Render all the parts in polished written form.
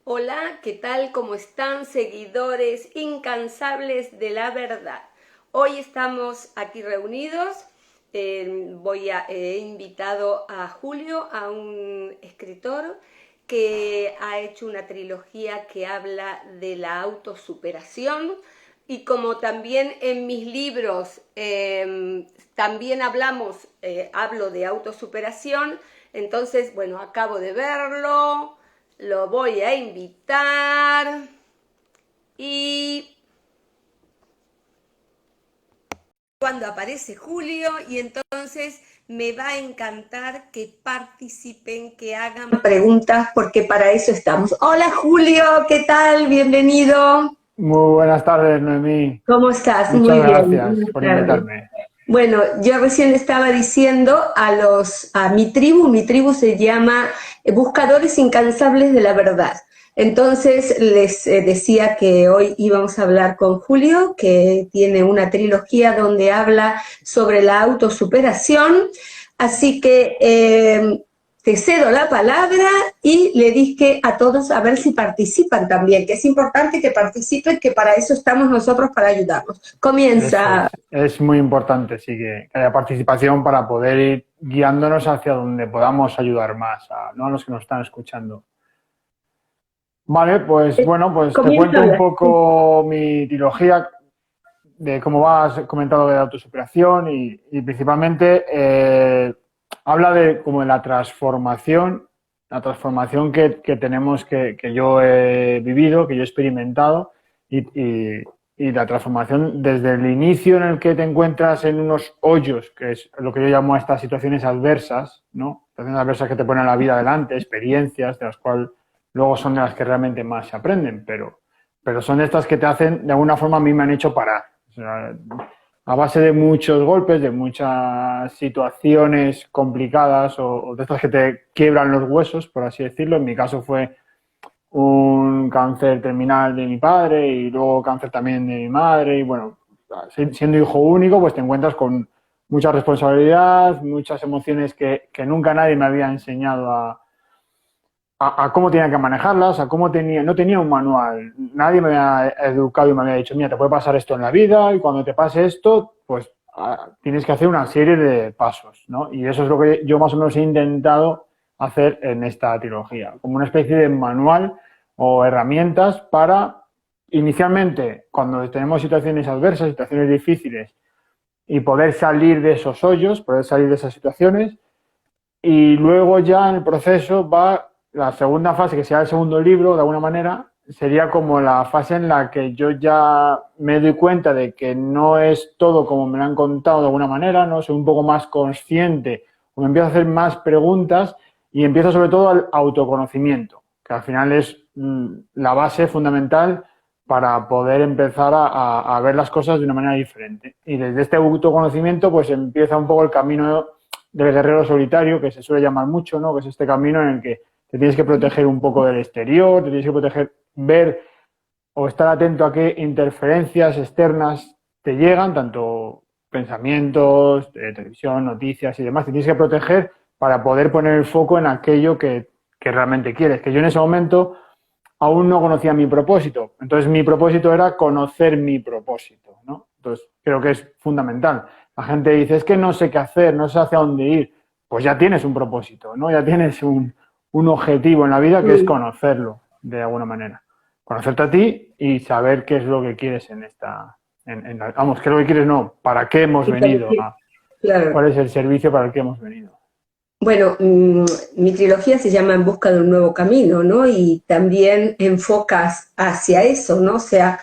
Hola, ¿qué tal? ¿Cómo están, seguidores incansables de la verdad? Hoy estamos aquí reunidos. He invitado a Julio, a un escritor que ha hecho una trilogía que habla de la autosuperación. Y como también en mis libros también hablo de autosuperación, entonces, bueno, acabo de verlo, lo voy a invitar y cuando aparece Julio, y entonces me va a encantar que participen, que hagan preguntas, porque para eso estamos. Hola Julio, ¿qué tal? Bienvenido. Muy buenas tardes, Noemí. ¿Cómo estás? Muchas Muy bien, gracias buenas por tardes. invitarme. Bueno, yo recién le estaba diciendo a mi tribu se llama Buscadores Incansables de la Verdad. Entonces les decía que hoy íbamos a hablar con Julio, que tiene una trilogía donde habla sobre la autosuperación. Así que te cedo la palabra y le dije a todos a ver si participan también, que es importante que participen, que para eso estamos nosotros, para ayudarnos. Eso Comienza. es muy importante, sí, que haya participación para poder ir guiándonos hacia donde podamos ayudar más ¿no? a los que nos están escuchando. Vale, pues bueno, pues te Comienza a cuento un hablar. poco mi trilogía de cómo has comentado de autosuperación y principalmente habla de como de la transformación que tenemos, que yo he vivido, que yo he experimentado y la transformación desde el inicio en el que te encuentras en unos hoyos, que es lo que yo llamo a estas situaciones adversas, ¿no? Situaciones adversas que te ponen la vida adelante, experiencias de las cuales luego son de las que realmente más se aprenden, pero son estas que te hacen, de alguna forma a mí me han hecho parar. O sea, a base de muchos golpes, de muchas situaciones complicadas o de estas que te quiebran los huesos, por así decirlo. En mi caso fue un cáncer terminal de mi padre y luego cáncer también de mi madre. Y bueno, siendo hijo único, pues te encuentras con mucha responsabilidad, muchas emociones que nunca nadie me había enseñado a cómo tenía que manejarlas, a cómo tenía, no tenía un manual, nadie me había educado y me había dicho, mira, te puede pasar esto en la vida y cuando te pase esto, pues tienes que hacer una serie de pasos, ¿no? Y eso es lo que yo más o menos he intentado hacer en esta trilogía, como una especie de manual o herramientas para, inicialmente, cuando tenemos situaciones adversas, situaciones difíciles, y poder salir de esos hoyos, poder salir de esas situaciones, y luego ya en el proceso va la segunda fase, que será el segundo libro, de alguna manera, sería como la fase en la que yo ya me doy cuenta de que no es todo como me lo han contado de alguna manera, ¿no? Soy un poco más consciente, o me empiezo a hacer más preguntas y empiezo sobre todo al autoconocimiento, que al final es la base fundamental para poder empezar a ver las cosas de una manera diferente. Y desde este autoconocimiento pues empieza un poco el camino del guerrero solitario, que se suele llamar mucho, ¿no? Que es este camino en el que te tienes que proteger un poco del exterior, te tienes que proteger, ver o estar atento a qué interferencias externas te llegan, tanto pensamientos, televisión, noticias y demás. Te tienes que proteger para poder poner el foco en aquello que realmente quieres. Que yo en ese momento aún no conocía mi propósito. Entonces mi propósito era conocer mi propósito, ¿no? Entonces creo que es fundamental. La gente dice, es que no sé qué hacer, no sé hacia dónde ir. Pues ya tienes un propósito, ¿no? Ya tienes un objetivo en la vida que es Mm, conocerlo de alguna manera. Conocerte a ti y saber qué es lo que quieres en esta... vamos, qué es lo que quieres, no, para qué hemos ¿y para venido, qué? Claro. cuál es el servicio para el que hemos venido. Bueno, mi trilogía se llama En busca de un nuevo camino, ¿no? Y también enfocas hacia eso, ¿no? O sea,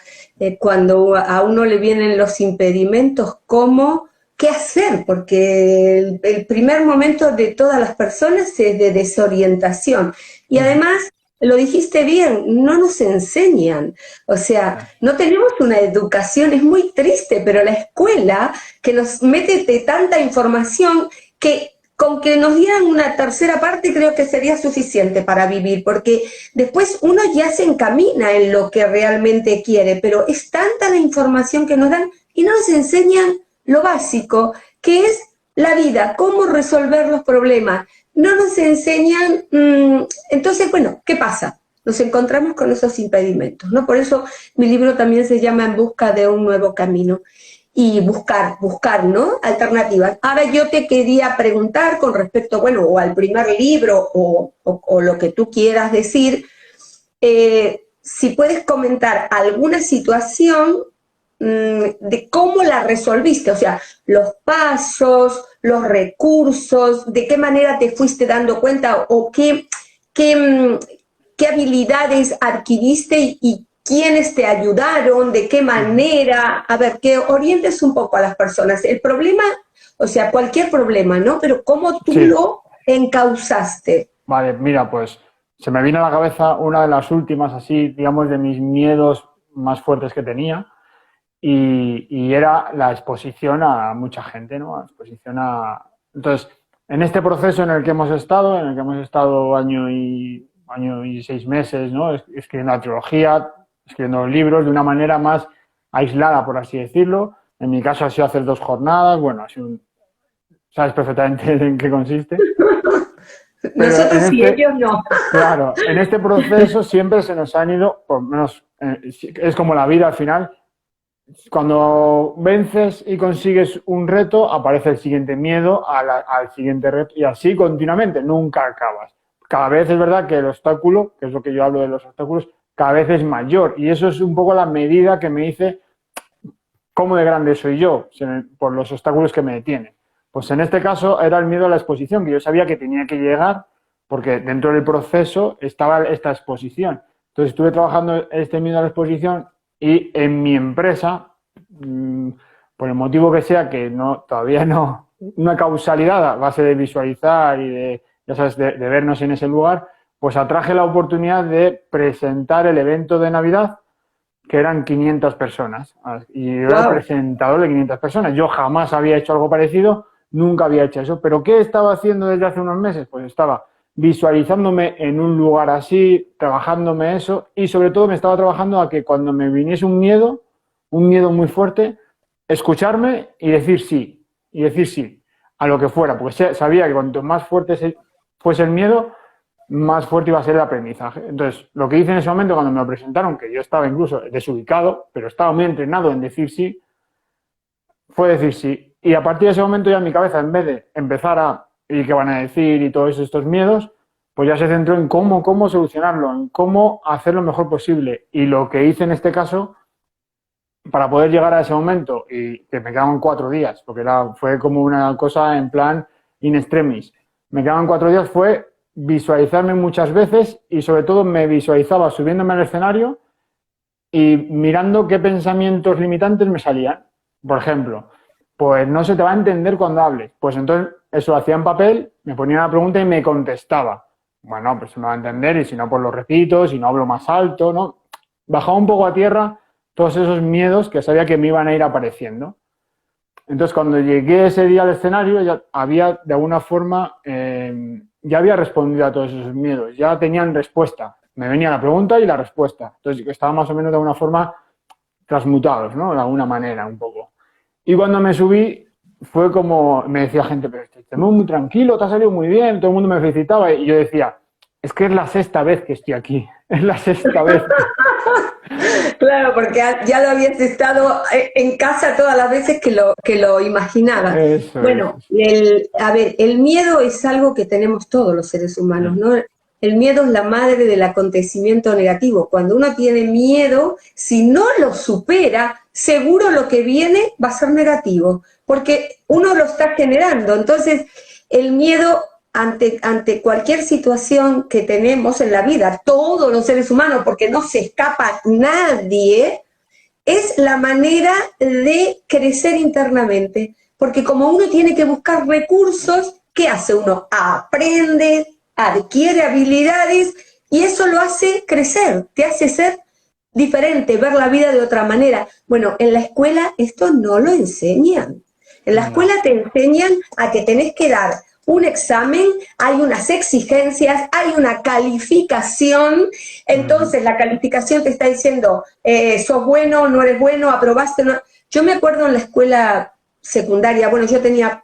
cuando a uno le vienen los impedimentos, ¿cómo? ¿Qué hacer? Porque el primer momento de todas las personas es de desorientación. Y Uh -huh. además, lo dijiste bien, no nos enseñan. O sea, Sí. no tenemos una educación, es muy triste, pero la escuela que nos mete de tanta información que con que nos dieran una tercera parte creo que sería suficiente para vivir, porque después uno ya se encamina en lo que realmente quiere, pero es tanta la información que nos dan y no nos enseñan lo básico, que es la vida, cómo resolver los problemas. No nos enseñan, entonces, bueno, ¿qué pasa? nos encontramos con esos impedimentos, ¿no? Por eso mi libro también se llama En busca de un nuevo camino. Y buscar, ¿no? Alternativas. Ahora yo te quería preguntar con respecto, bueno, o al primer libro o lo que tú quieras decir, si puedes comentar alguna situación de cómo la resolviste, o sea, los pasos, los recursos, de qué manera te fuiste dando cuenta o qué habilidades adquiriste y quiénes te ayudaron, de qué manera, a ver, que orientes un poco a las personas. El problema, o sea, cualquier problema, ¿no? Pero cómo tú Sí. lo encauzaste. Vale, mira, pues se me vino a la cabeza una de las últimas, así, digamos, de mis miedos más fuertes que tenía, y era la exposición a mucha gente, ¿no? La exposición a... Entonces, en este proceso en el que hemos estado, año y 6 meses, ¿no? Escribiendo la trilogía, escribiendo los libros de una manera más aislada, por así decirlo. En mi caso ha sido hacer 2 jornadas, bueno, sabes perfectamente en qué consiste. Nosotros sí, ellos no. Claro, en este proceso siempre se nos han ido, por lo menos es como la vida al final, cuando vences y consigues un reto, aparece el siguiente miedo al siguiente reto y así continuamente, nunca acabas. Cada vez es verdad que el obstáculo, que es lo que yo hablo de los obstáculos, cada vez es mayor y eso es un poco la medida que me dice cómo de grande soy yo por los obstáculos que me detienen. Pues en este caso era el miedo a la exposición, que yo sabía que tenía que llegar porque dentro del proceso estaba esta exposición. Entonces estuve trabajando este miedo a la exposición y en mi empresa, por el motivo que sea, que todavía no, una causalidad a base de visualizar y de, ya sabes, de vernos en ese lugar, pues atraje la oportunidad de presentar el evento de Navidad, que eran 500 personas. Y yo era el presentador de 500 personas. Yo jamás había hecho algo parecido, nunca había hecho eso. ¿Pero qué estaba haciendo desde hace unos meses? Pues estaba visualizándome en un lugar así, trabajándome eso, y sobre todo me estaba trabajando a que cuando me viniese un miedo muy fuerte, escucharme y decir sí a lo que fuera, porque sabía que cuanto más fuerte fuese el miedo, más fuerte iba a ser el aprendizaje. Entonces, lo que hice en ese momento cuando me lo presentaron, que yo estaba incluso desubicado, pero estaba muy entrenado en decir sí, fue decir sí. Y a partir de ese momento ya en mi cabeza, en vez de empezar a y qué van a decir y todos estos miedos, pues ya se centró en cómo solucionarlo, en cómo hacer lo mejor posible. Y lo que hice en este caso, para poder llegar a ese momento, y que me quedaban 4 días, porque fue como una cosa en plan in extremis, me quedaban 4 días, fue visualizarme muchas veces y sobre todo me visualizaba subiéndome al escenario y mirando qué pensamientos limitantes me salían. Por ejemplo, pues no se te va a entender cuando hables. Pues entonces eso lo hacía en papel, me ponía la pregunta y me contestaba. Bueno, pues se me va a entender y si no, pues lo repito, si no hablo más alto, ¿no? Bajaba un poco a tierra todos esos miedos que sabía que me iban a ir apareciendo. Entonces, cuando llegué ese día al escenario, ya había, de alguna forma, ya había respondido a todos esos miedos, ya tenían respuesta. Me venía la pregunta y la respuesta. Entonces, estaba más o menos de alguna forma transmutados, ¿no? De alguna manera, un poco. Y cuando me subí, fue como, me decía gente, pero te veo muy tranquilo, te ha salido muy bien, todo el mundo me felicitaba y yo decía, es que es la 6ª vez que estoy aquí, es la 6ª vez. Claro, porque ya lo habías estado en casa todas las veces que lo imaginabas. Eso Bueno, es. a ver, el miedo es algo que tenemos todos los seres humanos, ¿no? El miedo es la madre del acontecimiento negativo. Cuando uno tiene miedo, si no lo supera, seguro lo que viene va a ser negativo, porque uno lo está generando. Entonces, el miedo ante cualquier situación que tenemos en la vida, todos los seres humanos, porque no se escapa nadie, es la manera de crecer internamente. Porque como uno tiene que buscar recursos, ¿qué hace uno? Aprende, adquiere habilidades y eso lo hace crecer, te hace ser diferente, ver la vida de otra manera. Bueno, en la escuela esto no lo enseñan. En la escuela te enseñan a que tenés que dar un examen, hay unas exigencias, hay una calificación, entonces la calificación te está diciendo, sos bueno, no eres bueno, aprobaste, no. Yo me acuerdo en la escuela secundaria, bueno, yo tenía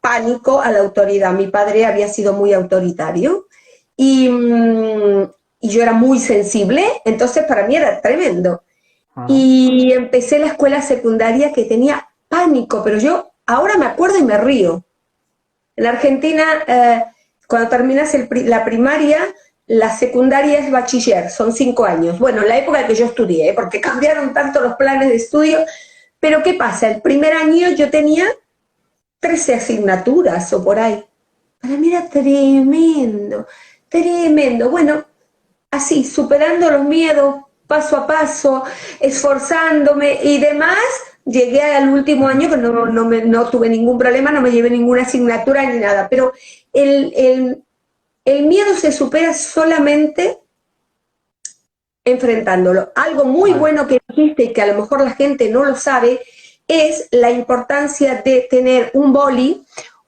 pánico a la autoridad, mi padre había sido muy autoritario y y yo era muy sensible, entonces para mí era tremendo. Ajá. Y empecé la escuela secundaria que tenía pánico, pero yo ahora me acuerdo y me río. En Argentina, cuando terminas la primaria, la secundaria es bachiller, son 5 años. Bueno, en la época en que yo estudié, porque cambiaron tanto los planes de estudio. Pero ¿qué pasa? El primer año yo tenía 13 asignaturas o por ahí. Para mí era tremendo, tremendo. Bueno, así, superando los miedos, paso a paso, esforzándome y demás, llegué al último año que no tuve ningún problema, no me llevé ninguna asignatura ni nada. Pero el miedo se supera solamente enfrentándolo. Algo muy bueno que dijiste y que a lo mejor la gente no lo sabe es la importancia de tener un boli,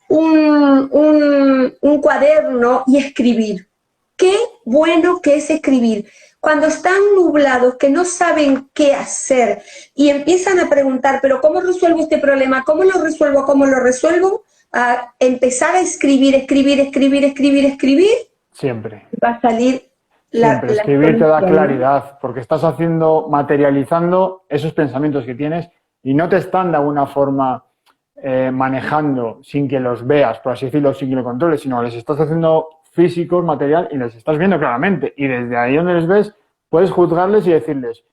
un cuaderno y escribir. Qué bueno que es escribir. Cuando están nublados, que no saben qué hacer y empiezan a preguntar, pero ¿cómo resuelvo este problema? ¿Cómo lo resuelvo? ¿Cómo lo resuelvo? A empezar a escribir. Siempre. Va a salir Siempre. Escribir te da claridad, porque estás materializando esos pensamientos que tienes y no te están de alguna forma manejando sin que los veas, por así decirlo, sin que lo controles, sino les estás haciendo físicos, material, y les estás viendo claramente. Y desde ahí donde les ves, puedes juzgarles y decirles,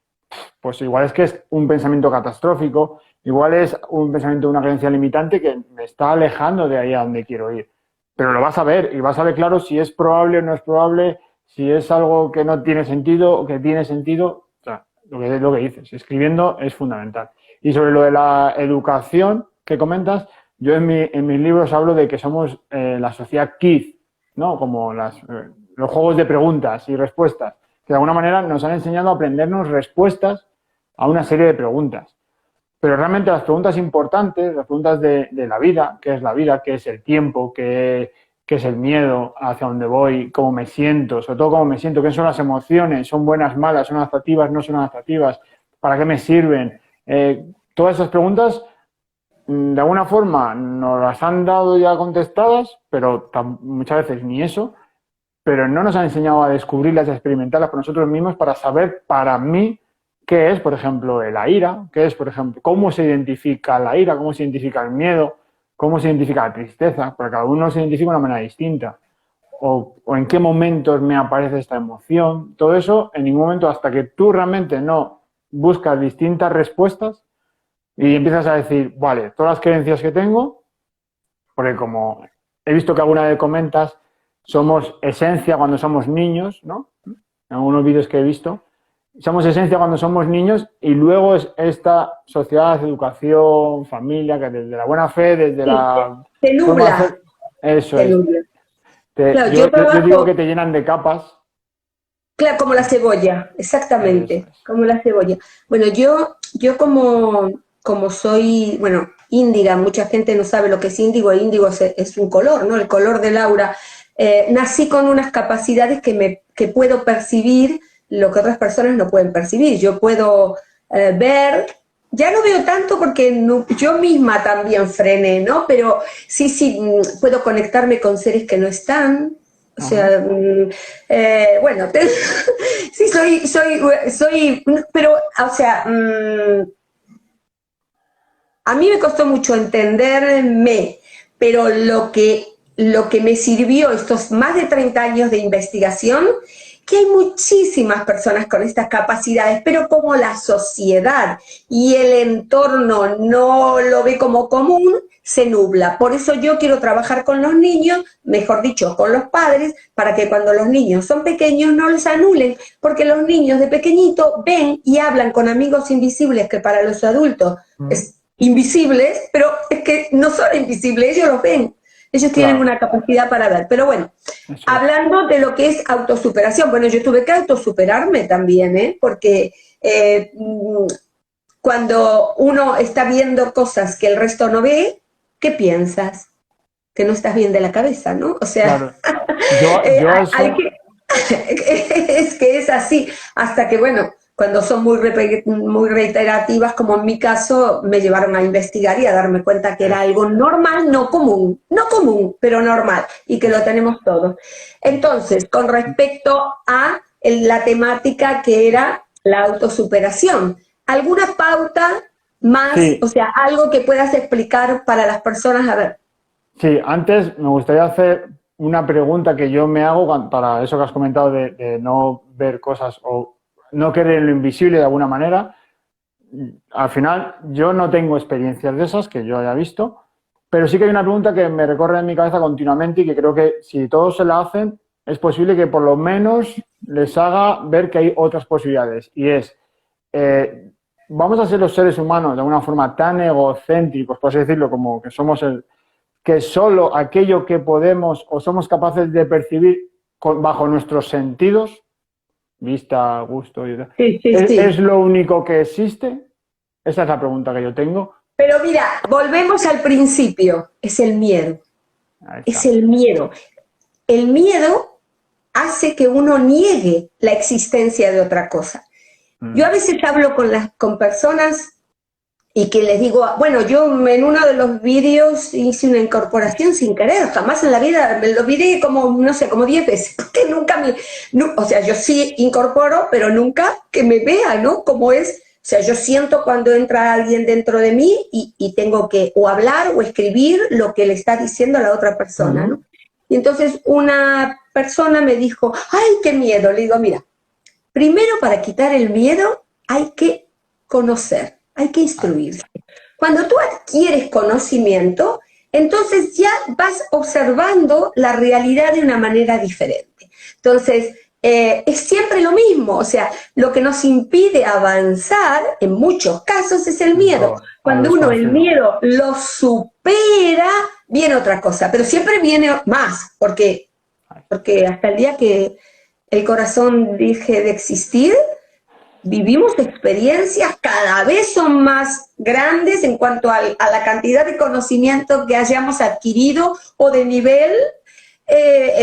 pues igual es que es un pensamiento catastrófico, igual es un pensamiento de una creencia limitante que me está alejando de ahí a donde quiero ir. Pero lo vas a ver y vas a ver claro si es probable o no es probable, si es algo que no tiene sentido o que tiene sentido. O sea, lo que dices, escribiendo es fundamental. Y sobre lo de la educación que comentas, yo en mis libros hablo de que somos la sociedad KID, ¿no? Como los juegos de preguntas y respuestas, que de alguna manera nos han enseñado a aprendernos respuestas a una serie de preguntas. Pero realmente las preguntas importantes, las preguntas de la vida, ¿qué es la vida? ¿Qué es el tiempo? ¿Qué es el miedo? ¿Hacia dónde voy? ¿Cómo me siento? Sobre todo cómo me siento. ¿Qué son las emociones? ¿Son buenas, malas? ¿Son adaptativas? ¿No son adaptativas? ¿Para qué me sirven? Todas esas preguntas, de alguna forma, nos las han dado ya contestadas, pero muchas veces ni eso. Pero no nos han enseñado a descubrirlas, a experimentarlas por nosotros mismos para saber, para mí, qué es, por ejemplo, la ira, qué es, por ejemplo, cómo se identifica la ira, cómo se identifica el miedo, cómo se identifica la tristeza, porque cada uno se identifica de una manera distinta. O en qué momentos me aparece esta emoción. Todo eso, en ningún momento, hasta que tú realmente no buscas distintas respuestas y empiezas a decir, vale, todas las creencias que tengo, porque como he visto que alguna vez comentas, somos esencia cuando somos niños, ¿no? En algunos vídeos que he visto. Somos esencia cuando somos niños y luego es esta sociedad, educación, familia, que desde la buena fe, desde la... Te nubla. Eso te es. nubla. Claro, Yo digo que te llenan de capas. Claro, como la cebolla, exactamente, como la cebolla. Bueno, yo como soy, bueno, índiga, mucha gente no sabe lo que es índigo, el índigo es un color, ¿no? El color del aura. Nací con unas capacidades que puedo percibir lo que otras personas no pueden percibir. Yo puedo ver, ya no veo tanto porque yo misma también frené, ¿no? Pero sí, puedo conectarme con seres que no están. O sea, bueno, sí, soy, pero, o sea, a mí me costó mucho entenderme, pero lo que me sirvió estos más de 30 años de investigación, que hay muchísimas personas con estas capacidades, pero como la sociedad y el entorno no lo ve como común, se nubla. Por eso yo quiero trabajar con los niños, mejor dicho, con los padres, para que cuando los niños son pequeños no les anulen, porque los niños de pequeñito ven y hablan con amigos invisibles que para los adultos es invisibles, pero es que no son invisibles, ellos los ven. Ellos tienen una capacidad para ver. Pero bueno, hablando de lo que es autosuperación, bueno, yo tuve que autosuperarme también, porque cuando uno está viendo cosas que el resto no ve, ¿qué piensas? Que no estás bien de la cabeza, ¿no? O sea, claro. Es que es así, hasta que, bueno, cuando son muy reiterativas, como en mi caso, me llevaron a investigar y a darme cuenta que era algo normal, no común, pero normal, y que lo tenemos todos. Entonces, con respecto a la temática que era la autosuperación. ¿Alguna pauta más, Sí. o sea, algo que puedas explicar para las personas? A ver. Sí, antes me gustaría hacer una pregunta que yo me hago para eso que has comentado de no ver cosas o no querer en lo invisible de alguna manera. Al final, yo no tengo experiencias de esas que yo haya visto, pero sí que hay una pregunta que me recorre en mi cabeza continuamente y que creo que si todos se la hacen, es posible que por lo menos les haga ver que hay otras posibilidades. Y es, eh, ¿vamos a ser los seres humanos de alguna forma tan egocéntricos, por así decirlo, como que somos que solo aquello que podemos o somos capaces de percibir bajo nuestros sentidos, vista, gusto y tal, Sí, sí, es sí. lo único que existe? Esa es la pregunta que yo tengo. Pero mira, volvemos al principio, es el miedo, Ahí es está. el miedo. El miedo hace que uno niegue la existencia de otra cosa. Yo a Mm. veces hablo con personas y que les digo, bueno, yo en uno de los vídeos hice una incorporación sin querer, jamás en la vida, me lo miré como, no sé, como 10 veces, porque nunca o sea, yo sí incorporo, pero nunca que me vea, ¿no? Como es, o sea, yo siento cuando entra alguien dentro de mí y tengo que o hablar o escribir lo que le está diciendo a la otra persona, Ujú. ¿no? Y entonces una persona me dijo, ay, qué miedo. Le digo, mira, primero para quitar el miedo hay que conocer, hay que Ahí. instruirse. Cuando tú adquieres conocimiento, entonces ya vas observando la realidad de una manera diferente. Entonces, es siempre lo mismo, o sea, lo que nos impide avanzar en muchos casos es el En miedo. todo, al Cuando uno el desconocido. miedo lo supera, viene otra cosa, pero siempre viene más, Ahí. porque hasta el día que el corazón deje de existir, vivimos experiencias cada vez son más grandes en cuanto a la cantidad de conocimiento que hayamos adquirido o de nivel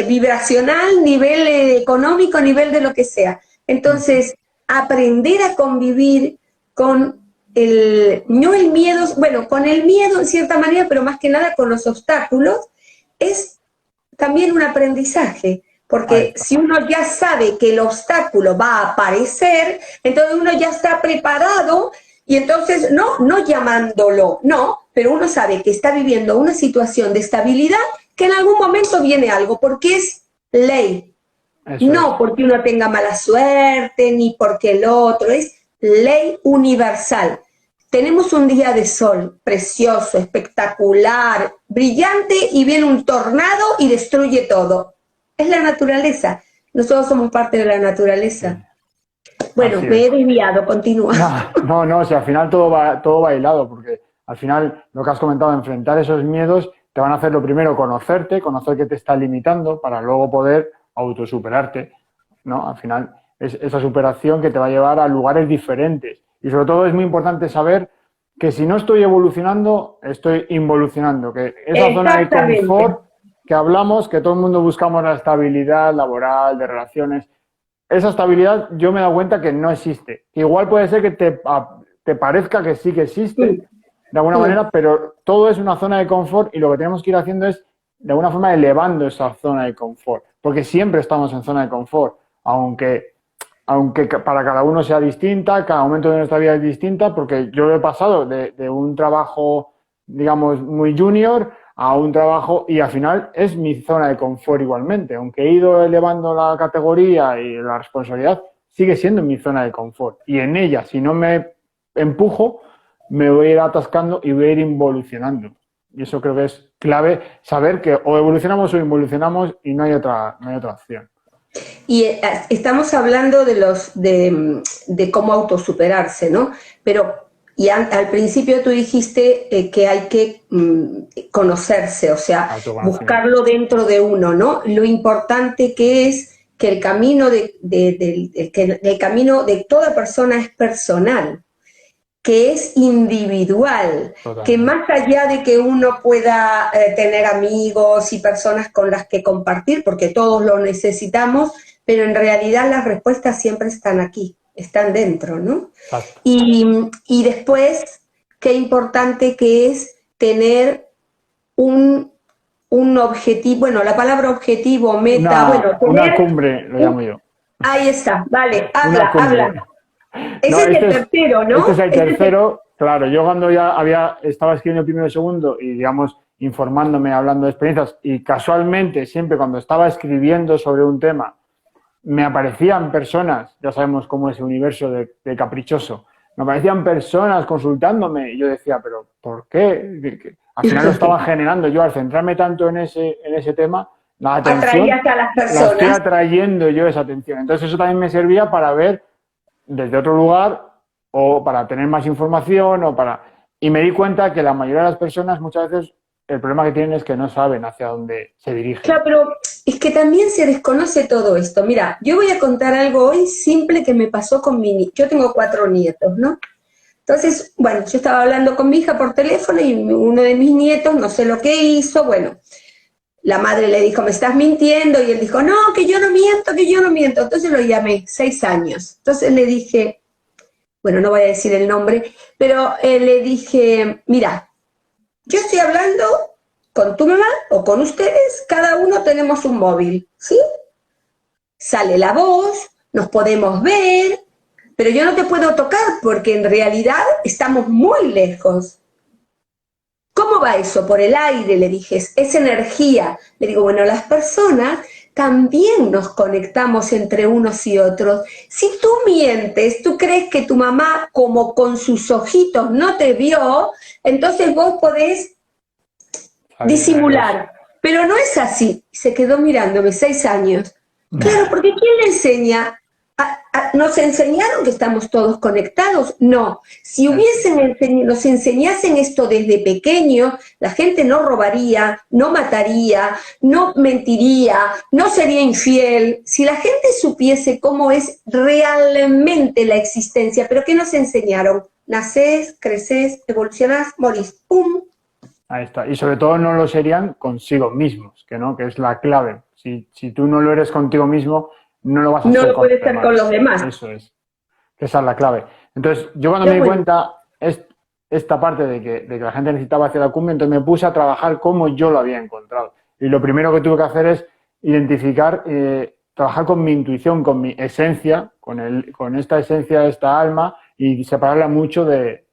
vibracional, nivel económico, nivel de lo que sea. Ujú. Entonces, aprender a convivir con no el miedo, bueno, con el miedo en cierta manera, pero más que nada con los obstáculos, es también un aprendizaje, Ahí porque está. si uno ya sabe que el obstáculo va a aparecer, entonces uno ya está preparado y entonces no llamándolo, no, pero uno sabe que está viviendo una situación de estabilidad que en algún momento viene algo, porque es ley, Eso no es. porque uno tenga mala suerte ni porque el otro, es ley universal. Tenemos un día de sol precioso, espectacular, brillante y viene un tornado y destruye todo. Es la naturaleza. Nosotros somos parte de la naturaleza. Sí. Bueno, Así me he es. desviado, continúa. No, no, no, si al final todo va hilado, porque al final lo que has comentado, enfrentar esos miedos, te van a hacer lo primero conocerte, conocer que te está limitando para luego poder autosuperarte, ¿no? Al final es esa superación que te va a llevar a lugares diferentes. Y sobre todo es muy importante saber que si no estoy evolucionando, estoy involucionando, que esa zona de Exactamente. confort que hablamos, que todo el mundo buscamos la estabilidad laboral, de relaciones, esa estabilidad yo me he dado cuenta que no existe. Igual puede ser que te parezca que sí que existe, Mm, de alguna mm. manera, pero todo es una zona de confort y lo que tenemos que ir haciendo es, de alguna forma, elevando esa zona de confort. Porque siempre estamos en zona de confort, aunque para cada uno sea distinta, cada momento de nuestra vida es distinta, porque yo he pasado de un trabajo, digamos, muy junior a un trabajo y al final es mi zona de confort igualmente. Aunque he ido elevando la categoría y la responsabilidad, sigue siendo mi zona de confort. Y en ella, si no me empujo, me voy a ir atascando y voy a ir involucionando. Y eso creo que es clave, saber que o evolucionamos o involucionamos y no hay otra opción. Y estamos hablando de cómo autosuperarse, ¿no? Pero al principio tú dijiste que hay que conocerse, o sea, Autoconocimiento. buscarlo dentro de uno, ¿no? Lo importante que es que el camino que el camino de toda persona es personal, que es individual, que Totalmente. más allá de que uno pueda tener amigos y personas con las que compartir, porque todos lo necesitamos, pero en realidad las respuestas siempre están aquí, están dentro, ¿no? Exacto. Y después, qué importante que es tener un, un objetivo, bueno, la palabra objetivo, meta, bueno, Una tener cumbre, lo llamo yo. Ahí está, vale, Una habla. cumbia. Ese No, es el tercero, ¿no? este es el tercero. Claro, yo cuando ya estaba escribiendo el primero y segundo y, digamos, informándome, hablando de experiencias, y casualmente, siempre cuando estaba escribiendo sobre un tema, me aparecían personas, ya sabemos cómo es el universo de caprichoso, me aparecían personas consultándome y yo decía, pero ¿por qué? Al final lo estaba generando yo, al centrarme tanto en ese tema, la atención Atraías a las la estoy personas. atrayendo yo esa atención. Entonces eso también me servía para ver desde otro lugar o para tener más información o para... Y me di cuenta que la mayoría de las personas muchas veces el problema que tienen es que no saben hacia dónde se dirigen. Claro, pero es que también se desconoce todo esto. Mira, yo voy a contar algo hoy simple que me pasó con Yo tengo 4 nietos, ¿no? Entonces, bueno, yo estaba hablando con mi hija por teléfono y uno de mis nietos, no sé lo que hizo, bueno, la madre le dijo, me estás mintiendo, y él dijo, no, que yo no miento, que yo no miento. Entonces lo llamé, 6 años. Entonces le dije, bueno, no voy a decir el nombre, pero le dije, mira, yo estoy hablando con tu mamá o con ustedes, cada uno tenemos un móvil, ¿sí? Sale la voz, nos podemos ver, pero yo no te puedo tocar porque en realidad estamos muy lejos. ¿Cómo va eso? Por el aire, le dije, es energía. Le digo, bueno, las personas también nos conectamos entre unos y otros. Si tú mientes, tú crees que tu mamá, como con sus ojitos, no te vio, entonces vos podés disimular. Pero no es así. Se quedó mirándome 6 años. Claro, porque ¿quién le enseña? ¿Nos enseñaron que estamos todos conectados? No. Si nos enseñasen esto desde pequeño, la gente no robaría, no mataría, no mentiría, no sería infiel. Si la gente supiese cómo es realmente la existencia, pero ¿qué nos enseñaron? Nacés, creces, evolucionás, morís. ¡Pum! Ahí está. Y sobre todo no lo serían consigo mismos, que es la clave. Si tú no lo eres contigo mismo, no lo vas a No hacer lo con los puede ser con demás. los demás. Eso es. Esa es la clave. Entonces, yo cuando Qué me di bueno. cuenta esta parte de que la gente necesitaba hacer la cumbia, entonces me puse a trabajar como yo lo había encontrado. Y lo primero que tuve que hacer es identificar, trabajar con mi intuición, con mi esencia, con esta esencia, esta alma, y separarla mucho de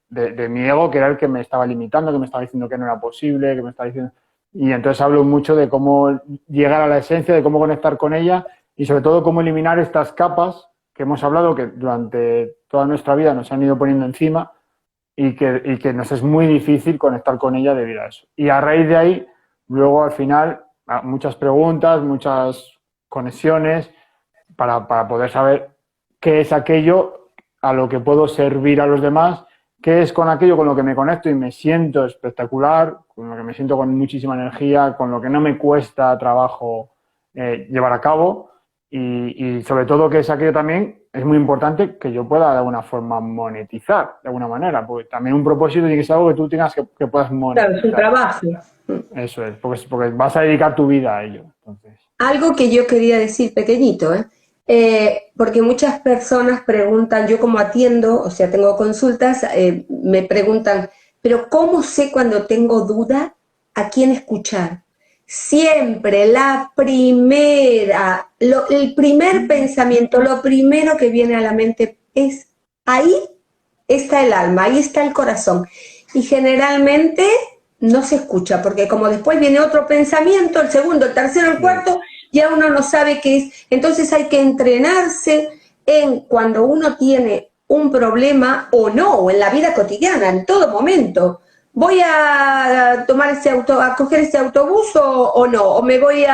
mi ego, que era el que me estaba limitando, que me estaba diciendo que no era posible, que me estaba diciendo... Y entonces hablo mucho de cómo llegar a la esencia, de cómo conectar con ella y sobre todo cómo eliminar estas capas que hemos hablado que durante toda nuestra vida nos han ido poniendo encima y que nos es muy difícil conectar con ella debido a eso. Y a raíz de ahí, luego al final, muchas preguntas, muchas conexiones para poder saber qué es aquello a lo que puedo servir a los demás, qué es con aquello con lo que me conecto y me siento espectacular, con lo que me siento con muchísima energía, con lo que no me cuesta trabajo llevar a cabo y sobre todo que es aquello también, es muy importante que yo pueda de alguna forma monetizar, de alguna manera, porque también un propósito tiene que ser algo que tú tengas que puedas Claro, es un monetizar. trabajo. Eso es, porque vas a dedicar tu vida a ello. Entonces. Algo que yo quería decir pequeñito, ¿eh? Porque muchas personas preguntan, yo como atiendo, o sea, tengo consultas, me preguntan, pero ¿cómo sé cuando tengo duda a quién escuchar? Siempre el primer pensamiento, lo primero que viene a la mente es, ahí está el alma, ahí está el corazón. Y generalmente no se escucha, porque como después viene otro pensamiento, el segundo, el tercero, el cuarto, ya uno no sabe qué es. Entonces hay que entrenarse en cuando uno tiene un problema o no, o en la vida cotidiana, en todo momento. ¿Voy a tomar a coger este autobús o no? ¿O me voy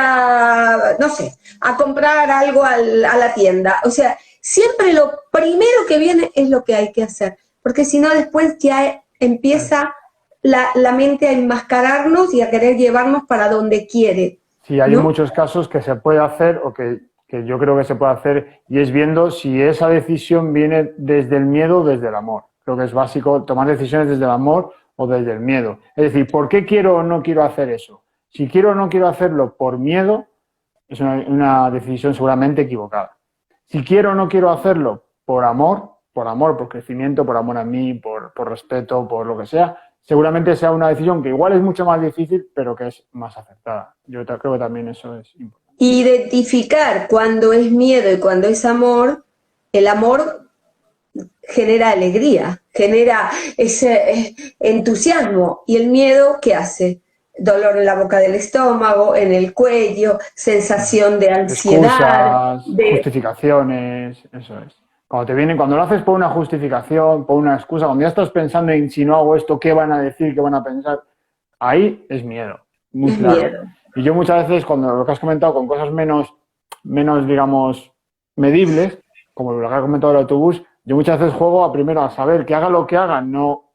no sé, a comprar algo a la tienda? O sea, siempre lo primero que viene es lo que hay que hacer, porque si no después ya empieza la mente a enmascararnos y a querer llevarnos para donde quiere. Sí, hay ¿No? muchos casos que se puede hacer o que yo creo que se puede hacer y es viendo si esa decisión viene desde el miedo o desde el amor. Creo que es básico tomar decisiones desde el amor o desde el miedo. Es decir, ¿por qué quiero o no quiero hacer eso? Si quiero o no quiero hacerlo por miedo, es una decisión seguramente equivocada. Si quiero o no quiero hacerlo por amor, por crecimiento, por amor a mí, por respeto, por lo que sea, seguramente sea una decisión que igual es mucho más difícil, pero que es más acertada. Yo creo que también eso es importante. identificar cuando es miedo y cuando es amor. El amor genera alegría, genera ese entusiasmo, y el miedo, ¿qué hace? Dolor en la boca del estómago, en el cuello, sensación de ansiedad, Excusas, de... justificaciones, eso es. Cuando lo haces por una justificación, por una excusa, cuando ya estás pensando en si no hago esto, ¿qué van a decir, qué van a pensar? Ahí es miedo, muy Es claro. miedo. Y yo muchas veces, cuando lo que has comentado, con cosas menos, digamos, medibles, como lo que has comentado del autobús, yo muchas veces juego primero a saber que haga lo que haga, no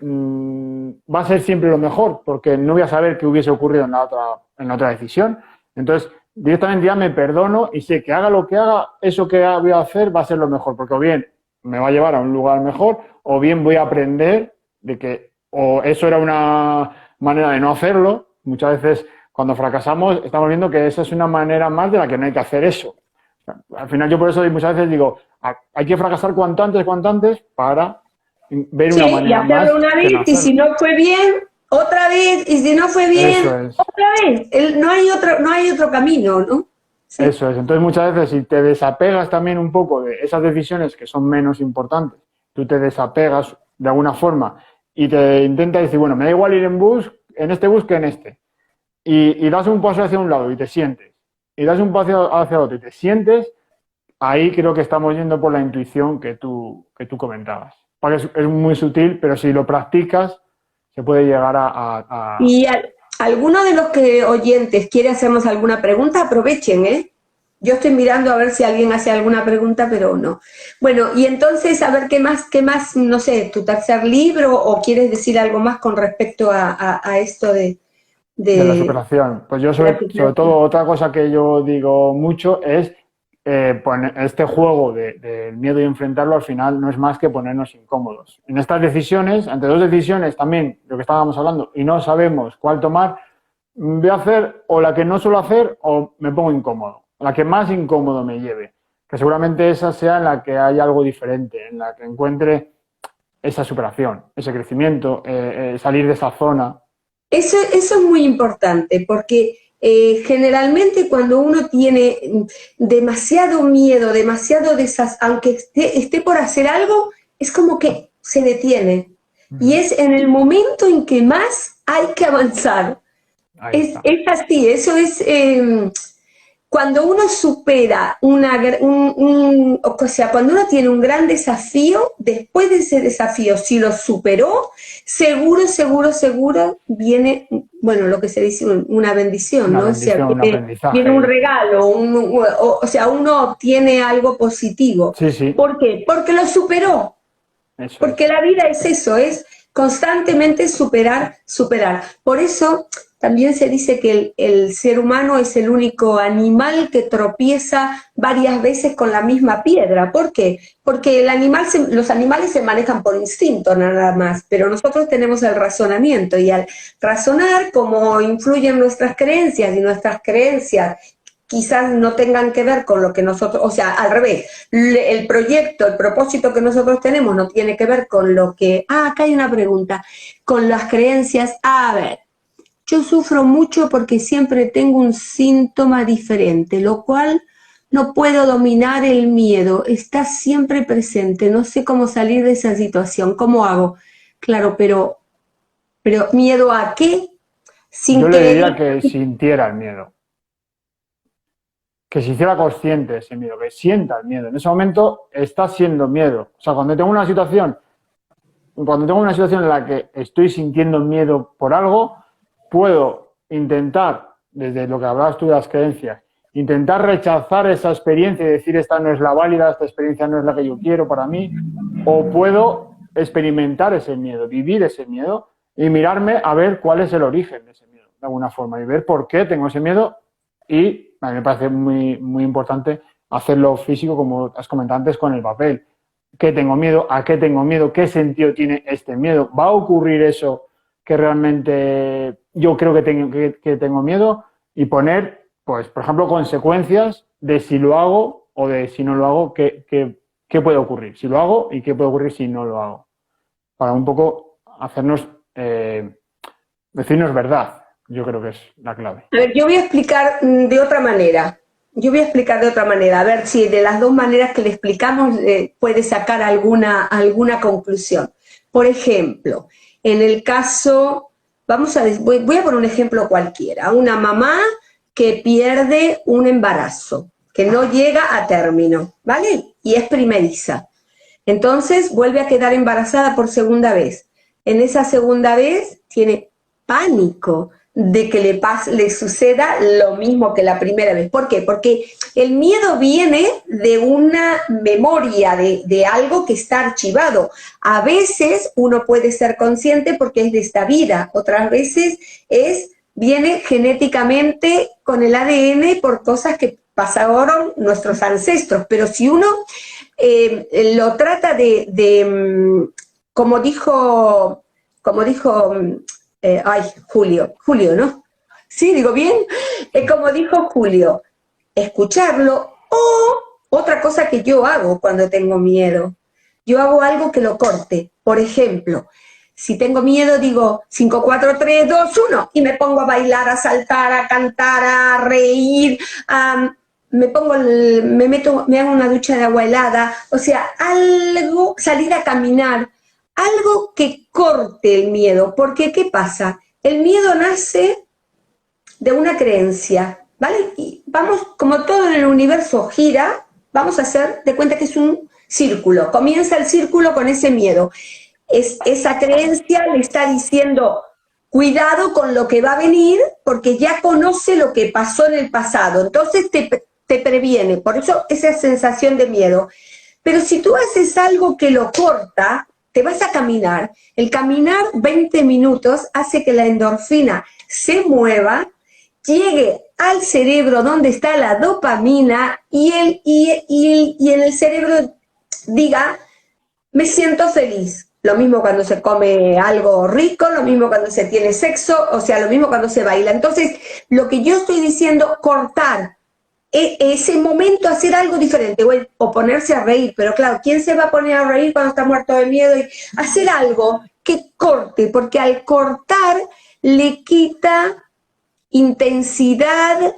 va a ser siempre lo mejor, porque no voy a saber qué hubiese ocurrido en la otra decisión. Entonces, directamente ya me perdono y sé que haga lo que haga, eso que voy a hacer va a ser lo mejor, porque o bien me va a llevar a un lugar mejor, o bien voy a aprender de que o eso era una manera de no hacerlo. Muchas veces cuando fracasamos estamos viendo que esa es una manera más de la que no hay que hacer eso. Al final yo por eso muchas veces digo, hay que fracasar cuanto antes para ver una Sí, y manera más hacerlo una que no vez, y si hacerlo. no fue bien, otra vez, y si no fue bien, Eso es, otra vez. No hay otro camino, ¿no? Sí. eso es. Entonces muchas veces si te desapegas también un poco de esas decisiones que son menos importantes, tú te desapegas de alguna forma y te intentas decir, bueno, me da igual ir en este bus que en este. Y das un paso hacia un lado y te sientes. Y das un paso hacia otro y te sientes. Ahí creo que estamos yendo por la intuición que tú comentabas. Porque es muy sutil, pero si lo practicas, se puede llegar Y alguno de los que oyentes quiere hacernos alguna pregunta, aprovechen, ¿eh? Yo estoy mirando a ver si alguien hace alguna pregunta, pero no. Bueno, y entonces, a ver qué más, no sé, tu tercer libro, o quieres decir algo más con respecto a esto de la de, superación. Pues yo de la sobre todo superación. otra cosa que yo digo mucho es este juego del miedo y enfrentarlo al final no es más que ponernos incómodos. En estas decisiones, ante dos decisiones también, lo que estábamos hablando, y no sabemos cuál tomar, voy a hacer o la que no suelo hacer o me pongo incómodo, la que más incómodo me lleve, que seguramente esa sea en la que hay algo diferente, en la que encuentre esa superación, ese crecimiento, salir de esa zona. Eso es muy importante, porque generalmente cuando uno tiene demasiado miedo, aunque esté por hacer algo, es como que se detiene. Y Ujú. es en el momento en que más hay que avanzar. Ahí está. Es así, eso es... cuando uno supera o sea, cuando uno tiene un gran desafío, después de ese desafío, si lo superó, seguro viene, bueno, lo que se dice una bendición, Una ¿no? O sea, bendición, un viene un aprendizaje. regalo, o sea, uno obtiene algo positivo. Sí, sí, ¿Por qué? Porque lo superó. eso es. Porque la vida es eso, es constantemente superar, superar. Por eso también se dice que el ser humano es el único animal que tropieza varias veces con la misma piedra. ¿Por qué? Porque los animales se manejan por instinto nada más, pero nosotros tenemos el razonamiento, y al razonar, como influyen nuestras creencias, y nuestras creencias quizás no tengan que ver con lo que nosotros, o sea, al revés, el proyecto, el propósito que nosotros tenemos no tiene que ver con lo que, acá hay una pregunta, con las creencias. A ver, yo sufro mucho porque siempre tengo un síntoma diferente, lo cual no puedo dominar el miedo, está siempre presente, no sé cómo salir de esa situación, ¿cómo hago? Claro, pero ¿miedo a qué? Yo Sin le que... diría que sintiera el miedo, que se hiciera consciente de ese miedo, que sienta el miedo. En ese momento está siendo miedo. O sea, cuando tengo una situación en la que estoy sintiendo miedo por algo, puedo intentar, desde lo que hablabas tú de las creencias, intentar rechazar esa experiencia y decir esta no es la válida, esta experiencia no es la que yo quiero para mí, o puedo experimentar ese miedo, vivir ese miedo y mirarme a ver cuál es el origen de ese miedo, de alguna forma, y ver por qué tengo ese miedo. Y a mí me parece muy, muy importante hacerlo físico, como has comentado antes, con el papel. ¿Qué tengo miedo? ¿A qué tengo miedo? ¿Qué sentido tiene este miedo? ¿Va a ocurrir eso que realmente yo creo que tengo miedo? Y poner, pues, por ejemplo, consecuencias de si lo hago o de si no lo hago, qué puede ocurrir. Si lo hago y qué puede ocurrir si no lo hago. Para un poco hacernos, decirnos verdad. yo creo que es la clave. A ver, yo voy a explicar de otra manera. Yo voy a explicar de otra manera, a ver si de las dos maneras que le explicamos puede sacar alguna conclusión. Por ejemplo, en el caso, voy a poner un ejemplo cualquiera, una mamá que pierde un embarazo, que no llega a término, ¿vale? Y es primeriza. Entonces vuelve a quedar embarazada por segunda vez. En esa segunda vez tiene pánico de que le suceda lo mismo que la primera vez. ¿Por qué? Porque el miedo viene de una memoria, de algo que está archivado. A veces uno puede ser consciente porque es de esta vida, otras veces viene genéticamente con el ADN por cosas que pasaron nuestros ancestros. Pero si uno lo trata como dijo Julio, ¿no? Sí, digo bien. Como dijo Julio, escucharlo. O otra cosa que yo hago cuando tengo miedo, yo hago algo que lo corte. Por ejemplo, si tengo miedo, digo 5, 4, 3, 2, 1 y me pongo a bailar, a saltar, a cantar, a reír, me hago una ducha de agua helada, o sea, salir a caminar, algo que corte el miedo, porque ¿qué pasa? El miedo nace de una creencia, ¿vale? Y vamos, como todo en el universo gira, vamos a hacer de cuenta que es un círculo, comienza el círculo con ese miedo. Esa creencia le está diciendo, cuidado con lo que va a venir, porque ya conoce lo que pasó en el pasado, entonces te previene, por eso esa sensación de miedo. Pero si tú haces algo que lo corta, te vas a caminar. El caminar 20 minutos hace que la endorfina se mueva, llegue al cerebro donde está la dopamina y en el cerebro diga, me siento feliz. Lo mismo cuando se come algo rico, lo mismo cuando se tiene sexo, o sea, lo mismo cuando se baila. Entonces, lo que yo estoy diciendo, cortar ese momento, hacer algo diferente, o ponerse a reír, pero claro, ¿quién se va a poner a reír cuando está muerto de miedo? Y hacer algo que corte, porque al cortar le quita intensidad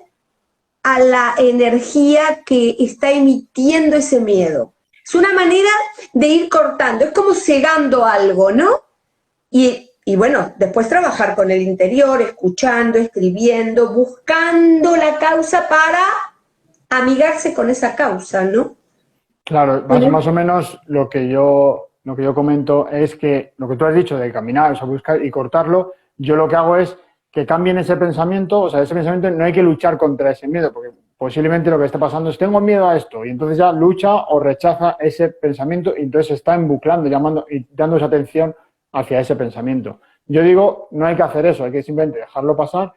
a la energía que está emitiendo ese miedo. Es una manera de ir cortando, es como cegando algo, ¿no? Y bueno, después trabajar con el interior, escuchando, escribiendo, buscando la causa para amigarse con esa causa, ¿no? Claro, más o menos lo que yo comento es que lo que tú has dicho de caminar, o sea, buscar y cortarlo, yo lo que hago es que cambien ese pensamiento, o sea, ese pensamiento no hay que luchar contra ese miedo, porque posiblemente lo que está pasando es tengo miedo a esto, y entonces ya lucha o rechaza ese pensamiento y entonces se está embuclando, llamando y dando esa atención hacia ese pensamiento. Yo digo, no hay que hacer eso, hay que simplemente dejarlo pasar.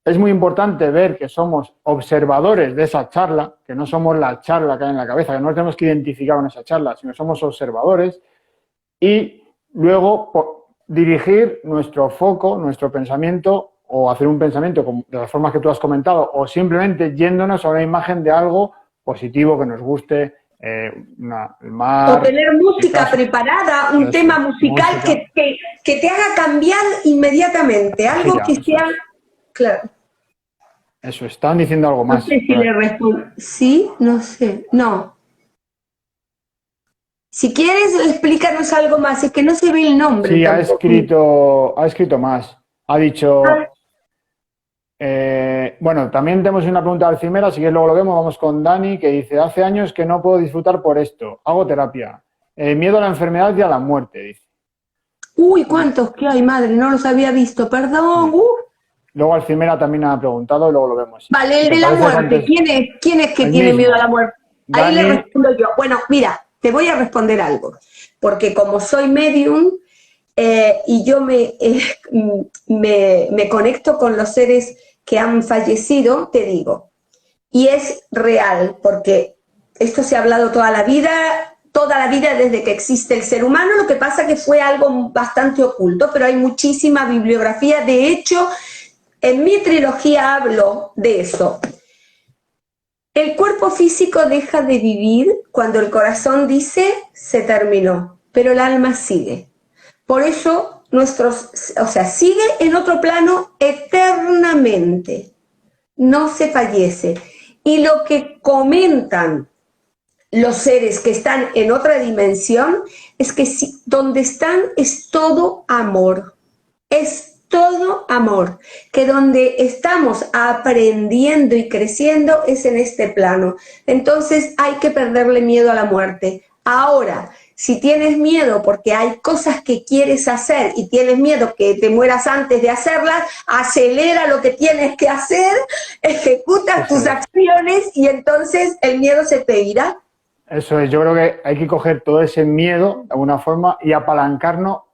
Es muy importante ver que somos observadores de esa charla, que no somos la charla que hay en la cabeza, que no tenemos que identificar con esa charla, sino somos observadores y luego dirigir nuestro foco, nuestro pensamiento o hacer un pensamiento de las formas que tú has comentado o simplemente yéndonos a una imagen de algo positivo que nos guste, el mar. O tener música preparada, un tema musical que te haga cambiar inmediatamente, algo que sea... Claro. Eso, están diciendo algo más. No sé si le respondo. ¿Sí? No sé. No. Si quieres, explícanos algo más. Es que no se ve el nombre. Sí, ha escrito más. Ha dicho... bueno, también tenemos una pregunta de Alcimera, así que luego lo vemos. Vamos con Dani, que dice, hace años que no puedo disfrutar por esto. Hago terapia. Miedo a la enfermedad y a la muerte, dice. Uy, ¿cuántos que hay, madre? No los había visto, perdón. Luego Alcimera también ha preguntado y luego lo vemos. Vale, el de la muerte. Antes... ¿Quién es que tiene miedo a la muerte? Ahí le respondo yo. Bueno, mira, te voy a responder algo. Porque como soy medium y yo me conecto con los seres que han fallecido, te digo. Y es real, porque esto se ha hablado toda la vida desde que existe el ser humano. Lo que pasa que fue algo bastante oculto, pero hay muchísima bibliografía. De hecho, en mi trilogía hablo de eso. El cuerpo físico deja de vivir cuando el corazón dice se terminó, pero el alma sigue. Por eso o sea, sigue en otro plano eternamente, no se fallece. Y lo que comentan los seres que están en otra dimensión es que donde están es todo amor, es todo amor, que donde estamos aprendiendo y creciendo es en este plano. Entonces hay que perderle miedo a la muerte. Ahora, si tienes miedo porque hay cosas que quieres hacer y tienes miedo que te mueras antes de hacerlas, acelera lo que tienes que hacer, ejecutas tus acciones y entonces el miedo se te irá. Eso es, yo creo que hay que coger todo ese miedo de alguna forma y apalancarlo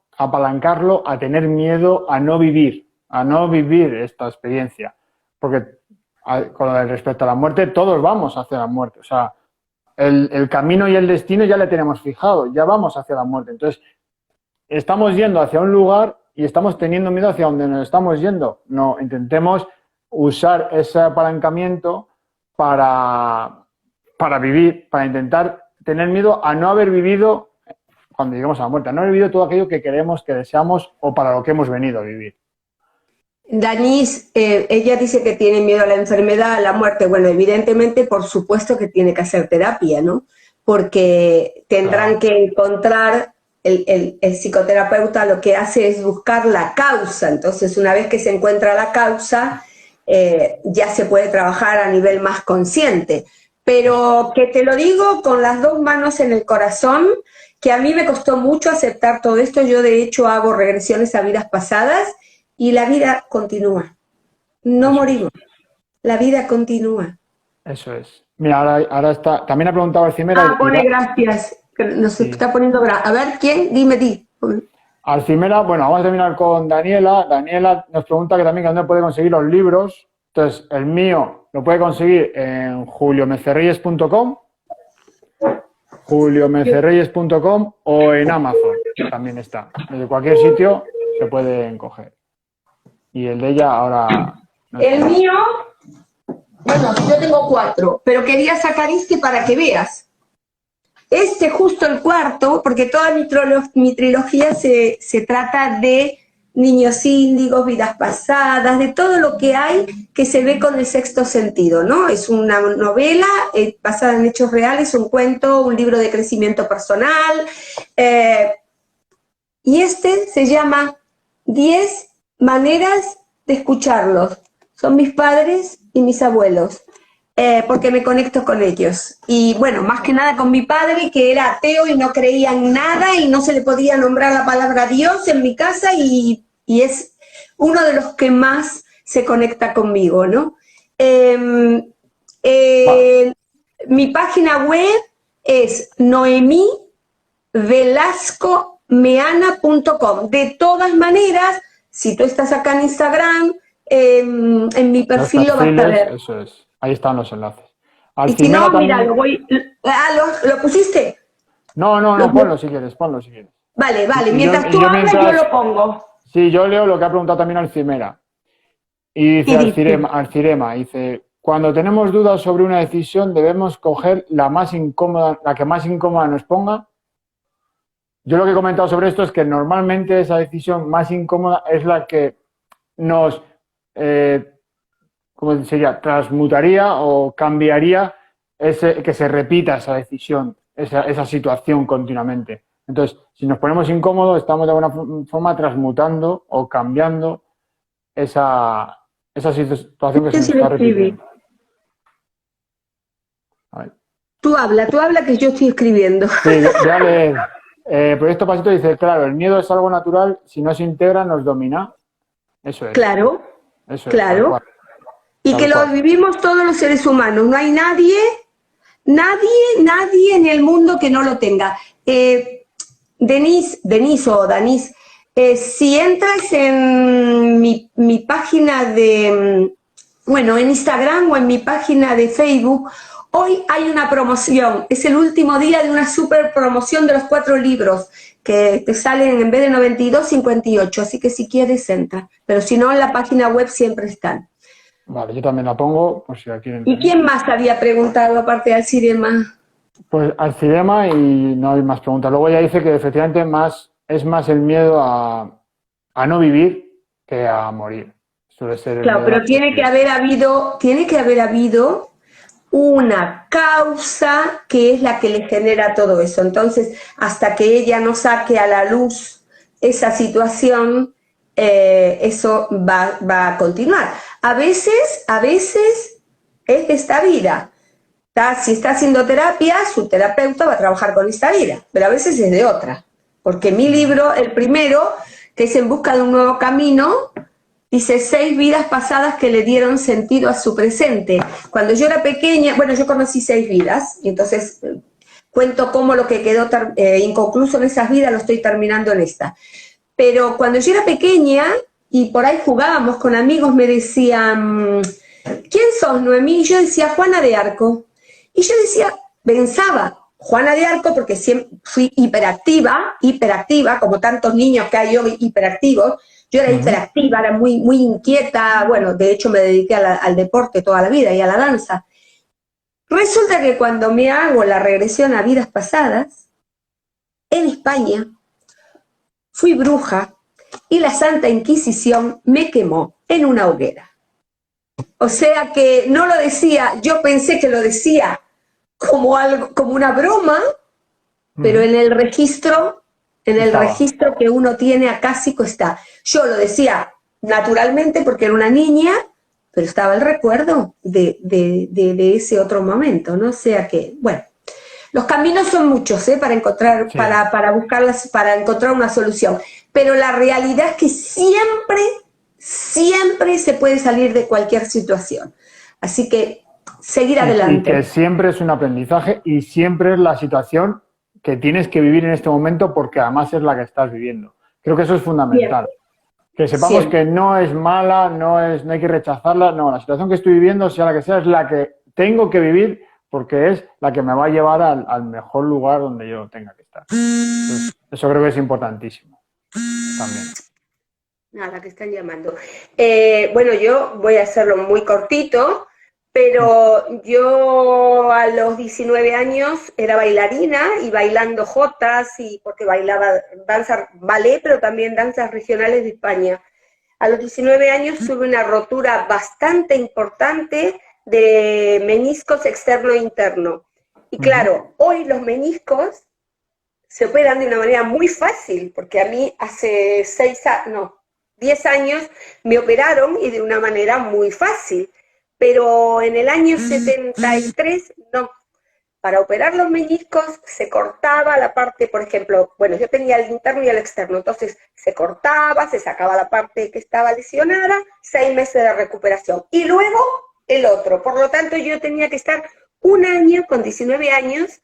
a tener miedo a no vivir esta experiencia. Porque con respecto a la muerte, todos vamos hacia la muerte. O sea, el camino y el destino ya le tenemos fijado, ya vamos hacia la muerte. Entonces, estamos yendo hacia un lugar y estamos teniendo miedo hacia donde nos estamos yendo. No, intentemos usar ese apalancamiento para vivir, para intentar tener miedo a no haber vivido, cuando lleguemos a la muerte, a no haber vivido todo aquello que queremos, que deseamos o para lo que hemos venido a vivir. Danis, ella dice que tiene miedo a la enfermedad, a la muerte. Bueno, evidentemente, por supuesto que tiene que hacer terapia, ¿no? Porque tendrán que encontrar, el psicoterapeuta lo que hace es buscar la causa. Entonces, una vez que se encuentra la causa, ya se puede trabajar a nivel más consciente. Pero que te lo digo con las dos manos en el corazón, que a mí me costó mucho aceptar todo esto. Yo, de hecho, hago regresiones a vidas pasadas y la vida continúa. No morimos. La vida continúa. Eso es. Mira, ahora está. También ha preguntado Alcimera. Pone gracias. Nos está poniendo gracias. A ver, ¿quién? Dime, di. Alcimera, bueno, vamos a terminar con Daniela. Daniela nos pregunta que también que dónde puede conseguir los libros. Entonces, el mío lo puede conseguir en juliomecerreyes.com, juliomecerreyes.com o en Amazon, también está. Desde cualquier sitio se pueden coger. Y el de ella ahora... El mío, bueno, yo tengo 4, pero quería sacar este para que veas. Este justo el cuarto, porque toda mi trilogía se trata de niños índigos, vidas pasadas, de todo lo que hay que se ve con el sexto sentido, ¿no? Es una novela basada en hechos reales, un cuento, un libro de crecimiento personal. Y este se llama 10 maneras de escucharlos. Son mis padres y mis abuelos, porque me conecto con ellos. Y bueno, más que nada con mi padre, que era ateo y no creía en nada y no se le podía nombrar la palabra Dios en mi casa y es uno de los que más se conecta conmigo, ¿no? Mi página web es noemivelascomeana.com. De todas maneras, si tú estás acá en Instagram, en mi perfil lo vas a ver. Eso es, ahí están los enlaces. Y si no, mira, ¿lo pusiste? No, ponlo si quieres, Vale, mientras tú hablas yo lo pongo. Sí, yo leo lo que ha preguntado también Alcimera. Y dice Alcirema, dice, cuando tenemos dudas sobre una decisión debemos coger la que más incómoda nos ponga. Yo lo que he comentado sobre esto es que normalmente esa decisión más incómoda es la que nos, ¿cómo sería? Transmutaría o cambiaría que se repita esa decisión, esa situación continuamente. Entonces, si nos ponemos incómodos, estamos de alguna forma transmutando o cambiando esa situación que se nos está repitiendo. Tú habla que yo estoy escribiendo. Sí, voy a leer. Proyecto Pasito dice, claro, el miedo es algo natural, si no se integra nos domina. Eso es. Claro, eso claro. Es, y que lo vivimos todos los seres humanos. No hay nadie en el mundo que no lo tenga. Denise, si entras en mi página en Instagram o en mi página de Facebook, hoy hay una promoción. Es el último día de una super promoción de los 4 libros que te salen en vez de 92, 58. Así que si quieres, entra. Pero si no, en la página web siempre están. Vale, yo también la pongo por si la quieren. ¿Y quién más había preguntado aparte de Alcirema? Pues Alcirema y no hay más preguntas. Luego ella dice que efectivamente es más el miedo a a no vivir que a morir. Suele ser Claro, pero tiene que haber habido una causa que es la que le genera todo eso. Entonces, hasta que ella no saque a la luz esa situación, eso va a continuar. A veces es de esta vida. Si está haciendo terapia, su terapeuta va a trabajar con esta vida, pero a veces es de otra. Porque mi libro, el primero, que es En busca de un nuevo camino, dice 6 vidas pasadas que le dieron sentido a su presente. Cuando yo era pequeña, bueno, yo conocí 6 vidas, y entonces cuento cómo lo que quedó inconcluso en esas vidas lo estoy terminando en esta. Pero cuando yo era pequeña, y por ahí jugábamos con amigos, me decían, ¿quién sos, Noemí? Y yo decía, Juana de Arco. Y yo pensaba, Juana de Arco, porque siempre fui hiperactiva, como tantos niños que hay hoy hiperactivos. Yo era hiperactiva, era muy, muy inquieta, bueno, de hecho me dediqué al deporte toda la vida y a la danza. Resulta que cuando me hago la regresión a vidas pasadas, en España, fui bruja y la Santa Inquisición me quemó en una hoguera. O sea que no lo decía, yo pensé que lo decía como algo, como una broma, pero en el registro que uno tiene acá sí que está. Yo lo decía naturalmente porque era una niña, pero estaba el recuerdo de ese otro momento, ¿no? O sea que, bueno, los caminos son muchos, para encontrar, sí, para buscarlas, para encontrar una solución. Pero la realidad es que siempre se puede salir de cualquier situación. Así que seguir adelante. Y que siempre es un aprendizaje y siempre es la situación que tienes que vivir en este momento porque además es la que estás viviendo. Creo que eso es fundamental. Siempre. Que sepamos siempre que no es mala, no hay que rechazarla. No, la situación que estoy viviendo, sea la que sea, es la que tengo que vivir porque es la que me va a llevar al mejor lugar donde yo tenga que estar. Entonces, eso creo que es importantísimo también. Nada, que están llamando. Bueno, yo voy a hacerlo muy cortito, pero yo a los 19 años era bailarina y bailando jotas, y porque bailaba danza, ballet, pero también danzas regionales de España. A los 19 años tuve una rotura bastante importante de meniscos externo e interno. Y claro, hoy los meniscos se operan de una manera muy fácil, porque a mí hace 10 años me operaron y de una manera muy fácil, pero en el año 73 no. Para operar los meniscos se cortaba la parte, por ejemplo, bueno, yo tenía el interno y el externo, entonces se cortaba, se sacaba la parte que estaba lesionada, 6 meses de recuperación, y luego el otro. Por lo tanto, yo tenía que estar un año, con 19 años,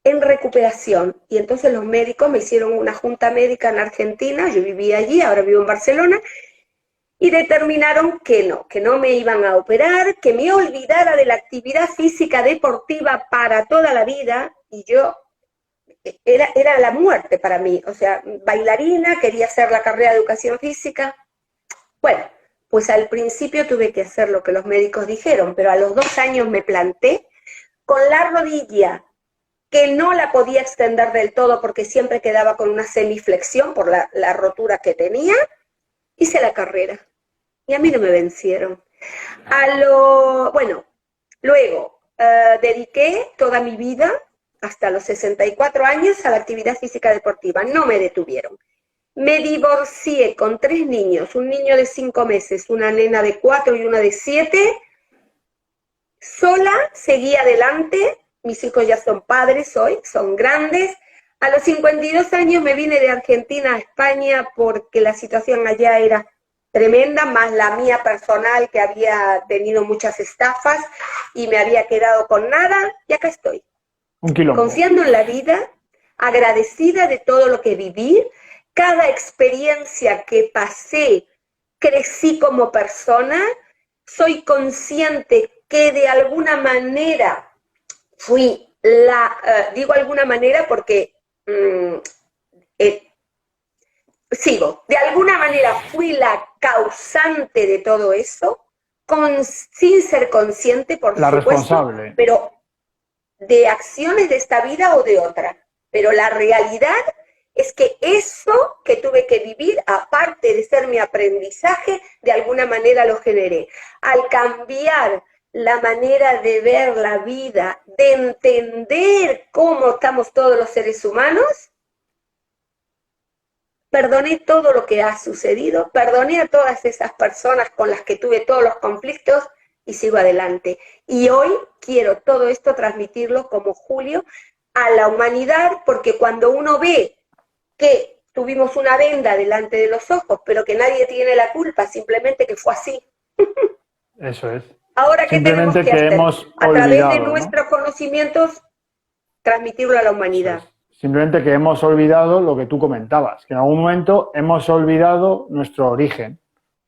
en recuperación. Y entonces los médicos me hicieron una junta médica en Argentina, yo vivía allí, ahora vivo en Barcelona, y determinaron que no me iban a operar, que me olvidara de la actividad física deportiva para toda la vida, y yo era la muerte para mí. O sea, bailarina, quería hacer la carrera de educación física. Bueno, pues al principio tuve que hacer lo que los médicos dijeron, pero a los 2 años me planté con la rodilla, que no la podía extender del todo porque siempre quedaba con una semiflexión por la rotura que tenía. Hice la carrera y a mí no me vencieron. Bueno, luego dediqué toda mi vida, hasta los 64 años, a la actividad física deportiva. No me detuvieron. Me divorcié con 3 niños, un niño de 5 meses, una nena de 4 y una de 7. Sola, seguí adelante. Mis hijos ya son padres hoy, son grandes. A los 52 años me vine de Argentina a España porque la situación allá era tremenda, más la mía personal, que había tenido muchas estafas y me había quedado con nada, y acá estoy. Confiando en la vida, agradecida de todo lo que viví, cada experiencia que pasé, crecí como persona, soy consciente que de alguna manera fui digo alguna manera porque de alguna manera fui la causante de todo eso, sin ser consciente, por supuesto, responsable, pero de acciones de esta vida o de otra. Pero la realidad es que eso que tuve que vivir, aparte de ser mi aprendizaje, de alguna manera lo generé. Al cambiar la manera de ver la vida, de entender cómo estamos todos los seres humanos, perdoné todo lo que ha sucedido, perdoné a todas esas personas con las que tuve todos los conflictos y sigo adelante. Y hoy quiero todo esto transmitirlo como Julio a la humanidad, porque cuando uno ve que tuvimos una venda delante de los ojos, pero que nadie tiene la culpa, simplemente que fue así. Eso es. Ahora, ¿qué tenemos que hacer? A través de nuestros conocimientos, transmitirlo a la humanidad. Simplemente que hemos olvidado lo que tú comentabas, que en algún momento hemos olvidado nuestro origen,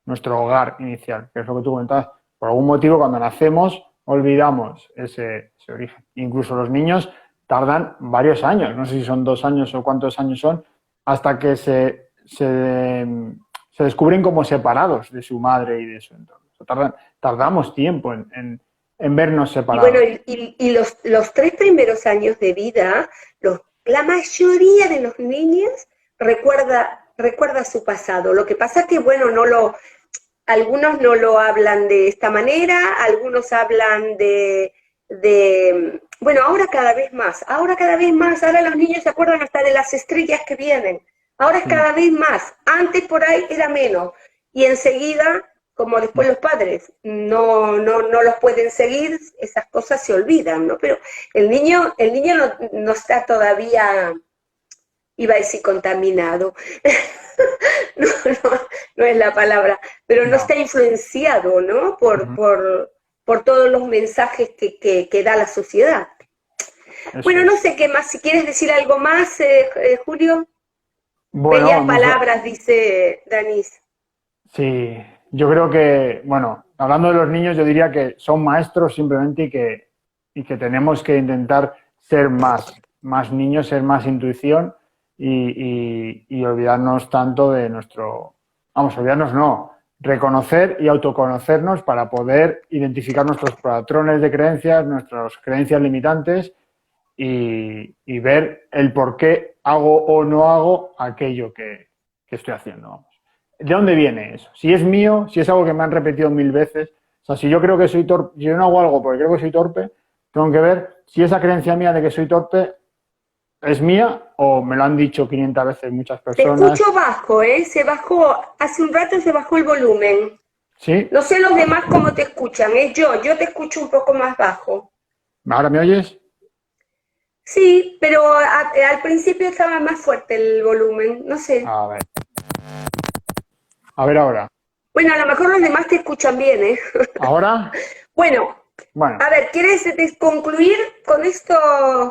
nuestro hogar inicial, que es lo que tú comentabas. Por algún motivo, cuando nacemos, olvidamos ese origen. Incluso los niños tardan varios años, no sé si son 2 años o cuántos años son, hasta que se descubren como separados de su madre y de su entorno. Tardamos tiempo en vernos separados. Y bueno, y los 3 primeros años de vida, la mayoría de los niños recuerda su pasado. Lo que pasa es que, bueno, algunos no lo hablan de esta manera, algunos hablan bueno, ahora cada vez más, ahora los niños se acuerdan hasta de las estrellas que vienen, ahora es cada vez más, antes por ahí era menos, y enseguida, como después los padres no los pueden seguir, esas cosas se olvidan, ¿no? Pero el niño no está todavía, iba a decir contaminado, no es la palabra, pero no está influenciado, ¿no? Por todos los mensajes que da la sociedad. Bueno, no sé qué más, si quieres decir algo más, Julio. Bueno, bellas palabras, dice Danis. Sí, yo creo que, bueno, hablando de los niños, yo diría que son maestros simplemente y que tenemos que intentar ser más niños, ser más intuición y olvidarnos tanto de olvidarnos no, reconocer y autoconocernos para poder identificar nuestros patrones de creencias, nuestras creencias limitantes y ver el por qué hago o no hago aquello que estoy haciendo, vamos. ¿De dónde viene eso? Si es mío, si es algo que me han repetido 1000 veces, o sea, si yo creo que soy torpe, si yo no hago algo porque creo que soy torpe, tengo que ver si esa creencia mía de que soy torpe es mía o me lo han dicho 500 veces muchas personas. Te escucho bajo, se bajó, hace un rato se bajó el volumen. ¿Sí? No sé los demás cómo te escuchan, yo te escucho un poco más bajo. ¿Ahora me oyes? Sí, pero al principio estaba más fuerte el volumen, no sé. A ver. A ver ahora. Bueno, a lo mejor los demás te escuchan bien, ¿eh? ¿Ahora? Bueno, a ver, ¿quieres concluir con esto,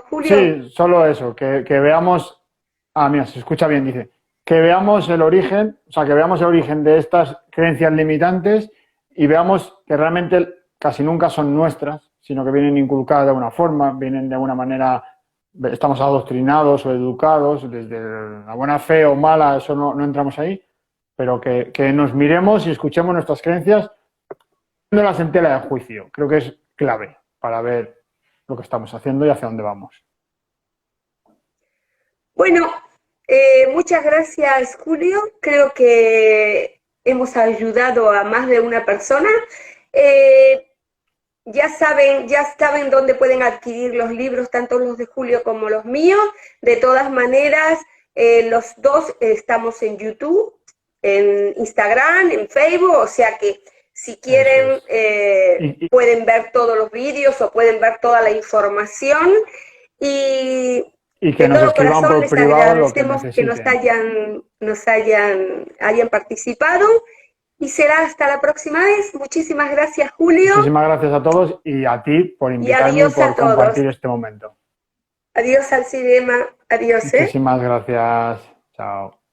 Julio? Sí, solo eso, que veamos... Ah, mira, se escucha bien, dice. Que veamos el origen, o sea, que veamos el origen de estas creencias limitantes y veamos que realmente casi nunca son nuestras, sino que vienen inculcadas de alguna forma, vienen de alguna manera, estamos adoctrinados o educados, desde la buena fe o mala, eso no entramos ahí, pero que nos miremos y escuchemos nuestras creencias, poniéndolas en tela de juicio. Creo que es clave para ver lo que estamos haciendo y hacia dónde vamos. Bueno, muchas gracias, Julio. Creo que hemos ayudado a más de una persona. Ya saben dónde pueden adquirir los libros, tanto los de Julio como los míos. De todas maneras, los dos estamos en YouTube, en Instagram, en Facebook, o sea que si quieren pueden ver todos los vídeos o pueden ver toda la información y que nos escriban por privado lo que necesiten. Que nos hayan participado y será hasta la próxima vez. Muchísimas gracias, Julio. Muchísimas gracias a todos y a ti por invitarme y por compartir este momento. Adiós al cinema. Adiós. Muchísimas gracias. Chao.